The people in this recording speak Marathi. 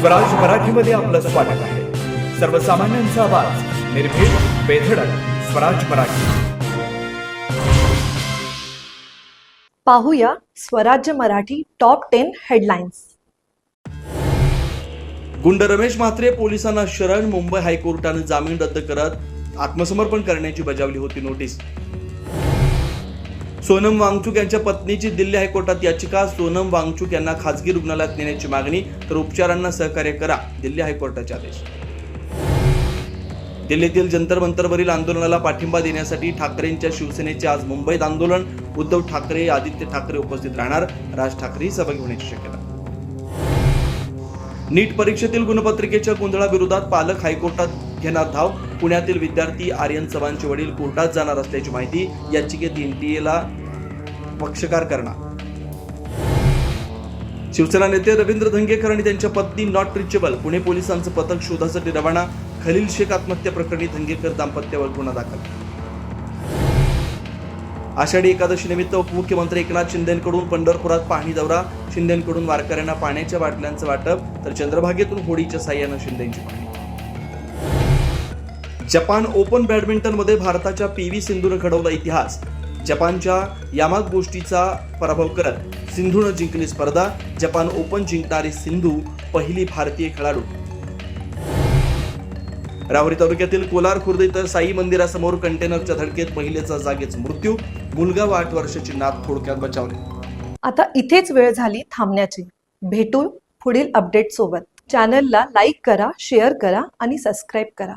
स्वराज मराठीमध्ये आपलं स्वागत आहे. सर्वसामान्यांचा आवाज, निर्भीड, बेधडक, स्वराज मराठी. पाहूया स्वराज्य मराठी टॉप 10 हेडलाईन्स. गुंड रमेश म्हात्रे पोलिसांना शरण. मुंबई हायकोर्टाने जामीन रद्द करत आत्मसमर्पण करण्याची बजावली होती नोटीस. सोनम वांगचुक यांच्या पत्नीची दिल्ली हायकोर्टात याचिका. सोनम वांगचुक यांना खासगी रुग्णालयात नेण्याची मागणी, तर उपचारांना सहकार्य करा, दिल्ली हायकोर्टाचे आदेश. दिल्लीतील जंतर मंतरवरील आंदोलनाला पाठिंबा देण्यासाठी ठाकरेंच्या शिवसेनेचे आज मुंबईत आंदोलन. उद्धव ठाकरे, आदित्य ठाकरे उपस्थित राहणार. राज ठाकरेही सहभागी होण्याची शक्यता. नीट परीक्षेतील गुणपत्रिकेच्या गोंधळाविरोधात पालक हायकोर्टात घेणार धाव. पुण्यातील विद्यार्थी आर्यन चव्हाणचे वडील कोर्टात जाणार असल्याची माहिती. याचिकेत एनटीएला पक्षकार करणार. शिवसेना नेते रवींद्र धंगेकर आणि त्यांच्या पत्नी नॉट रिचेबल. पुणे पोलिसांचं पथक शोधासाठी रवाना. खलील शेख आत्महत्या प्रकरणी धंगेकर दाम्पत्यावर गुन्हा दाखल. आषाढी एकादशी निमित्त उपमुख्यमंत्री एकनाथ शिंदेंकडून पंढरपुरात पाहणी दौरा. शिंदेंकडून वारकऱ्यांना पाण्याच्या बाटल्यांचं वाटप, तर चंद्रभागेतून होडीच्या साह्यानं शिंदेंची पाहणी. जपान ओपन बॅडमिंटनमध्ये भारताच्या पी.व्ही. सिंधूनं घडवला इतिहास. जपानच्या यामागुचीचा पराभव करत सिंधूनं जिंकली स्पर्धा. जपान ओपन जिंकणारी सिंधू पहिली भारतीय खेळाडू. राहुरी तालुक्यातील कोलार खुर्द इथं साई मंदिरासमोर कंटेनरच्या धडकेत महिलेचा जागीच मृत्यू. मुलगा व 8 वर्षाची नात थोडक्यात बचावले. आता इथेच वेळ झाली थांबण्याची. भेटू पुढील अपडेट सोबत. चॅनलला लाईक करा, शेअर करा आणि सबस्क्राईब करा.